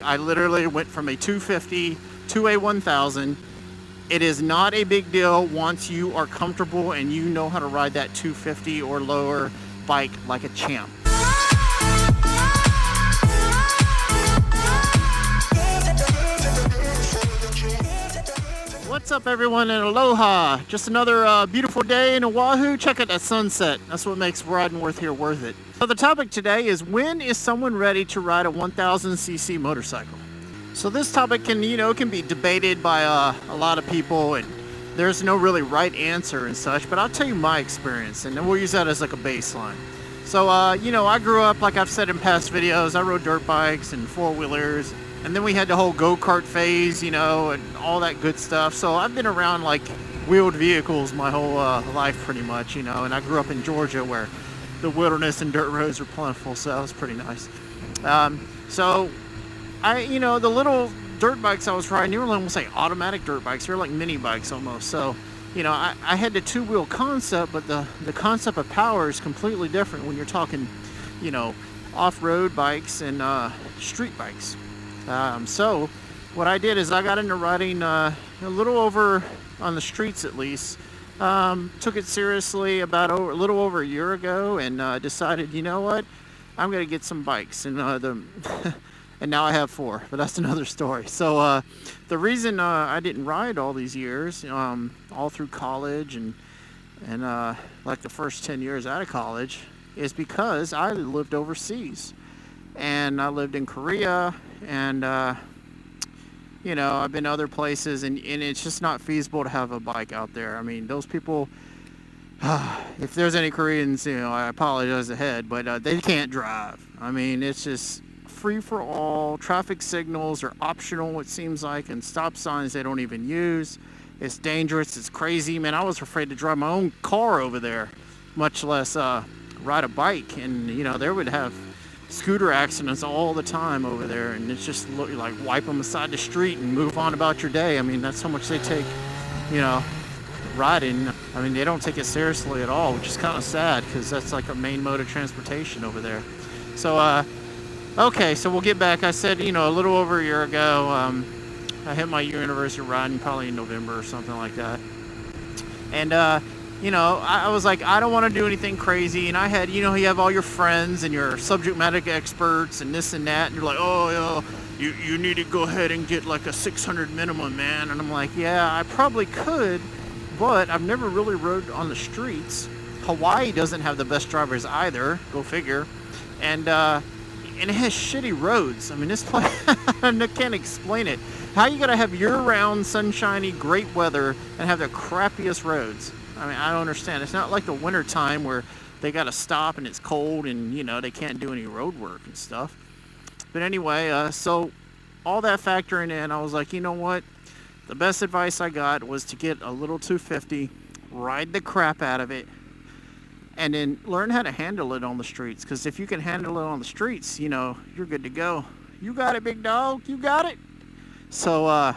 I literally went from a 250 to a 1000. It is not a big deal once you are comfortable and you know how to ride that 250 or lower bike like a champ. What's up everyone in Aloha? Just another beautiful day in Oahu. Check out that sunset. That's what makes riding worth it. So the topic today is, when is someone ready to ride a 1000cc motorcycle? So this topic can be debated by a lot of people, and there's no really right answer and such, but I'll tell you my experience, and then we'll use that as like a baseline. So I grew up, like I've said in past videos, I rode dirt bikes and four-wheelers, and then we had the whole go-kart phase, and all that good stuff. So I've been around like wheeled vehicles my whole life pretty much, and I grew up in Georgia where the wilderness and dirt roads are plentiful, so that was pretty nice. So the little dirt bikes I was riding, you were almost like automatic dirt bikes. They were like mini bikes almost. So, I had the two-wheel concept, but the concept of power is completely different when you're talking, off-road bikes and street bikes. So what I did is I got into riding a little over on the streets at least. Took it seriously about a little over a year ago, and decided, you know what, I'm going to get some bikes. And and now I have 4, but that's another story. So the reason I didn't ride all these years, all through college and like the first 10 years out of college, is because I lived overseas. And I lived in Korea, and I've been other places, and it's just not feasible to have a bike out there. I mean, those people, if there's any Koreans, I apologize ahead, but they can't drive. I mean, it's just free for all. Traffic signals are optional, it seems like, and stop signs they don't even use. It's dangerous, it's crazy, man. I was afraid to drive my own car over there, much less ride a bike. And they would have scooter accidents all the time over there, and it's just like wipe them aside the street and move on about your day. I mean, that's how much they take riding. I mean, they don't take it seriously at all, which is kind of sad, because that's like a main mode of transportation over there. So okay, so we'll get back. I said, a little over a year ago, I hit my year anniversary riding, probably in November or something like that. And I was like, I don't want to do anything crazy. And I had, you have all your friends and your subject matter experts and this and that. And you're like, oh, you need to go ahead and get like a 600 minimum, man. And I'm like, yeah, I probably could, but I've never really rode on the streets. Hawaii doesn't have the best drivers either. Go figure. And it has shitty roads. I mean, this place, I can't explain it. How you gotta have year-round, sunshiny, great weather and have the crappiest roads? I mean, I don't understand. It's not like the winter time where they gotta stop and it's cold and, they can't do any road work and stuff. But anyway, so all that factoring in, I was like, you know what? The best advice I got was to get a little 250, ride the crap out of it, and then learn how to handle it on the streets. Because if you can handle it on the streets, you're good to go. You got it, big dog. You got it. So I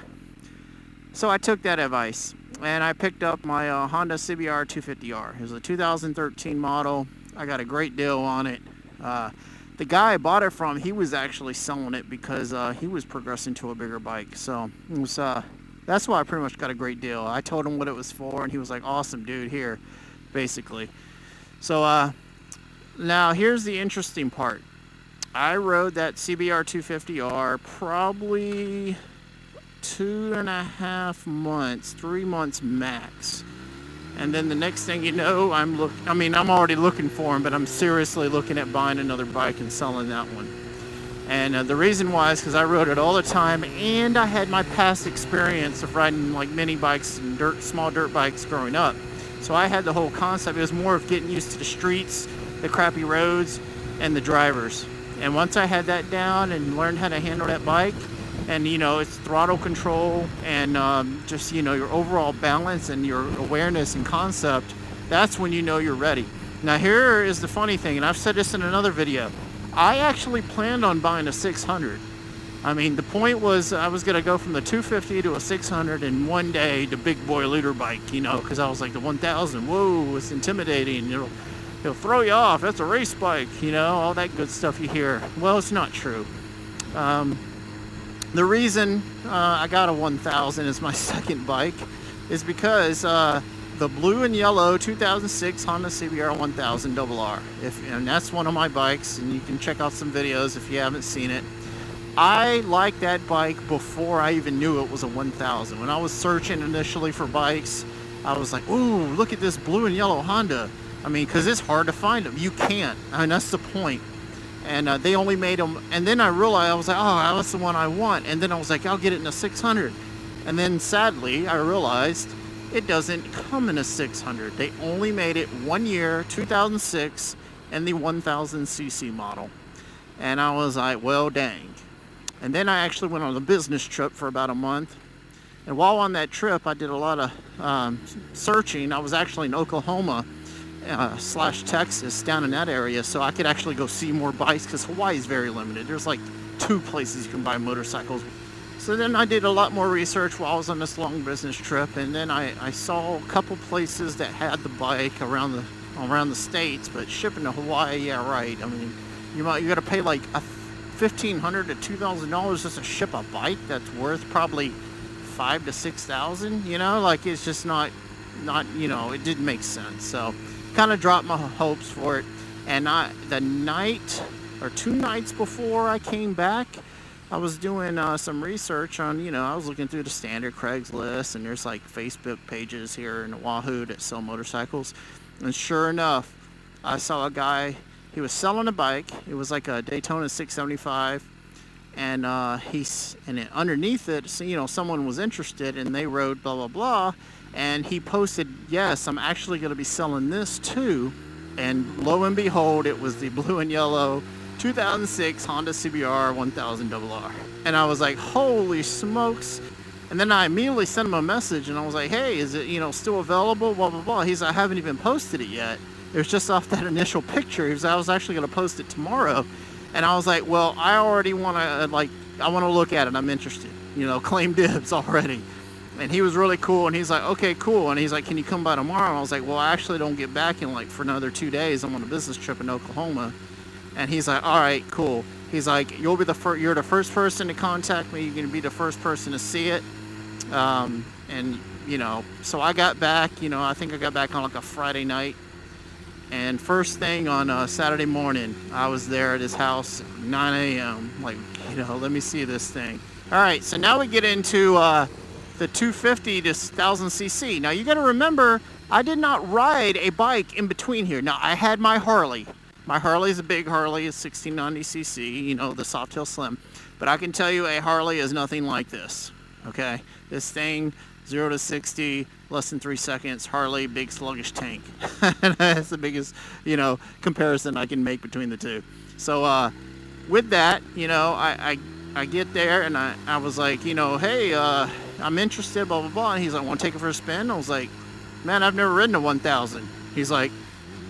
took that advice, and I picked up my Honda CBR250R. It was a 2013 model. I got a great deal on it. The guy I bought it from, he was actually selling it because he was progressing to a bigger bike. So it was, that's why I pretty much got a great deal. I told him what it was for, and he was like, awesome, dude, here, basically. So now here's the interesting part. I rode that CBR250R probably 2.5 months, 3 months max. And then the next thing you know, I'm already looking for them, but I'm seriously looking at buying another bike and selling that one. And the reason why is because I rode it all the time, and I had my past experience of riding like mini bikes and small dirt bikes growing up. So I had the whole concept. It was more of getting used to the streets, the crappy roads, and the drivers. And once I had that down and learned how to handle that bike, and it's throttle control and just your overall balance and your awareness and concept, that's when you're ready. Now here is the funny thing, and I've said this in another video. I actually planned on buying a 600. I mean, the point was I was going to go from the 250 to a 600 in one day, the big boy leader bike, because I was like, the 1000, whoa, it's intimidating. It'll throw you off. That's a race bike, all that good stuff you hear. Well, it's not true. The reason I got a 1000 as my second bike is because the blue and yellow 2006 Honda CBR1000RR. And that's one of my bikes, and you can check out some videos if you haven't seen it. I liked that bike before I even knew it was a 1000. When I was searching initially for bikes, I was like, ooh, look at this blue and yellow Honda. I mean, because it's hard to find them. You can't. I mean, that's the point. And they only made them. And then I realized, I was like, oh, that's the one I want. And then I was like, I'll get it in a 600. And then sadly, I realized it doesn't come in a 600. They only made it 1 year, 2006, and the 1000cc model. And I was like, well, dang. And then I actually went on a business trip for about a month. And while on that trip, I did a lot of searching. I was actually in Oklahoma / Texas, down in that area, so I could actually go see more bikes, because Hawaii is very limited. There's like 2 places you can buy motorcycles. So then I did a lot more research while I was on this long business trip, and then I saw a couple places that had the bike around the states, but shipping to Hawaii, yeah, right. I mean, you got to pay like $1,500 to $2,000 just to ship a bike that's worth probably $5,000 to $6,000. You know, like, it's just not you know, it didn't make sense. So kind of dropped my hopes for it. And the night or 2 nights before I came back, I was doing some research on, you know, I was looking through the standard Craigslist, and there's like Facebook pages here in Oahu that sell motorcycles. And sure enough, I saw a guy, he was selling a bike. It was like a Daytona 675. And underneath it, so, you know, someone was interested, and they wrote blah, blah, blah. And he posted, yes, I'm actually going to be selling this too. And lo and behold, it was the blue and yellow 2006 Honda CBR1000RR. And I was like, holy smokes. And then I immediately sent him a message, and I was like, hey, is it, you know, still available, blah, blah, blah. He's like, I haven't even posted it yet. It was just off that initial picture. I was actually going to post it tomorrow. And I was like, well, I already want to, I want to look at it. I'm interested, you know, claim dibs already. And he was really cool, and he's like, okay, cool. And he's like, can you come by tomorrow? And I was like, well, I actually don't get back in for another 2 days. I'm on a business trip in Oklahoma. And he's like, all right, cool. He's like, you're the first person to contact me. You're going to be the first person to see it. And, you know, so I got back, you know, I think I got back on like a Friday night. And first thing on Saturday morning, I was there at his house at 9 a.m. Like, you know, let me see this thing. All right, so now we get into the 250 to 1000cc. Now, you got to remember, I did not ride a bike in between here. Now, I had my Harley. My Harley is a big Harley, it's 1690cc, you know, the Softail Slim. But I can tell you a Harley is nothing like this, okay? This thing, 0 to 60, less than 3 seconds. Harley, big sluggish tank. That's the biggest, you know, comparison I can make between the two. So with that, you know, I get there, and I was like, you know, hey, I'm interested, blah, blah, blah. And he's like, want to take it for a spin? I was like, man, I've never ridden a 1000. He's like,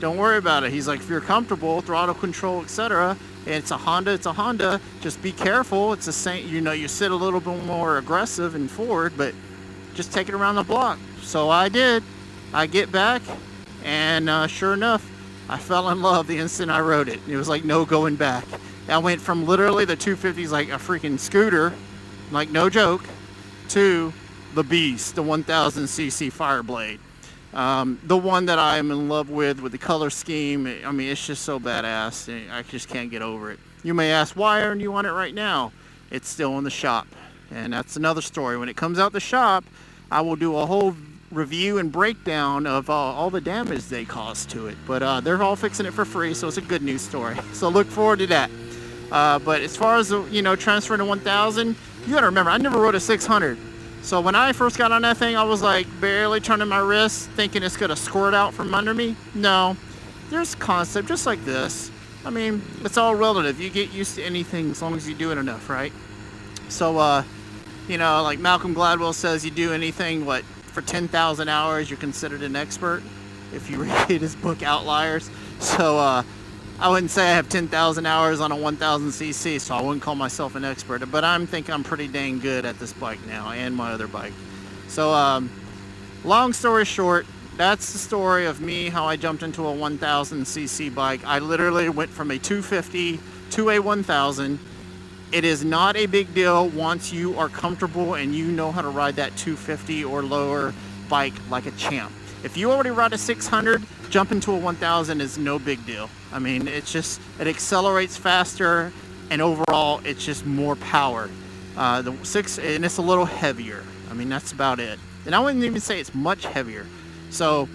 don't worry about it. He's like, if you're comfortable, throttle control, etc. It's a Honda. Just be careful. It's the same, you know, you sit a little bit more aggressive and forward, but just take it around the block. So I did. I get back, and sure enough, I fell in love the instant I rode it. It was like no going back. I went from literally the 250s like a freaking scooter, like no joke, to the beast, the 1000cc Fireblade. The one that I'm in love with the color scheme. I mean, it's just so badass. I just can't get over it. You may ask, why aren't you on it right now? It's still in the shop, and that's another story. When it comes out the shop, I will do a whole review and breakdown of all the damage they caused to it. But they're all fixing it for free, so it's a good news story. So look forward to that. But as far as, you know, transferring to 1000, you gotta remember, I never rode a 600. So when I first got on that thing, I was like barely turning my wrist, thinking it's gonna squirt out from under me. No, there's concept just like this. I mean, it's all relative. You get used to anything as long as you do it enough, right? So, you know, like Malcolm Gladwell says, you do anything, for 10,000 hours, you're considered an expert, if you read his book Outliers. So, I wouldn't say I have 10,000 hours on a 1000cc, so I wouldn't call myself an expert, but I think I'm pretty dang good at this bike now, and my other bike. So, long story short, that's the story of me, how I jumped into a 1000cc bike. I literally went from a 250 to a 1000, it is not a big deal once you are comfortable and you know how to ride that 250 or lower bike like a champ. If you already ride a 600, jumping to a 1000 is no big deal. I mean, it accelerates faster, and overall it's just more power. The 6, and it's a little heavier. I mean, that's about it. And I wouldn't even say it's much heavier. So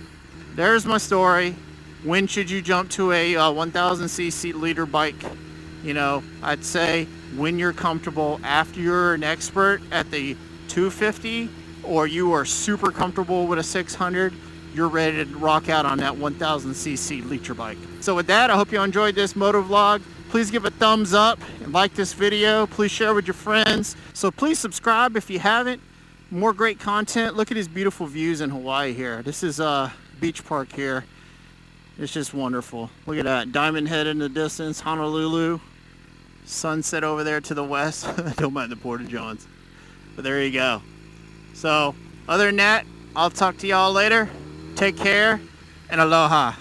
there's my story. When should you jump to a 1000cc liter bike? You know, I'd say when you're comfortable. After you're an expert at the 250 or you are super comfortable with a 600, you're ready to rock out on that 1000cc liter bike. So with that, I hope you enjoyed this motovlog. Please give a thumbs up and like this video. Please share with your friends. So please subscribe if you haven't. More great content. Look at these beautiful views in Hawaii here. This is a beach park here. It's just wonderful. Look at that. Diamond Head in the distance, Honolulu. Sunset over there to the west. Don't mind the Porta-Johns. But there you go. So other than that, I'll talk to y'all later. Take care and aloha.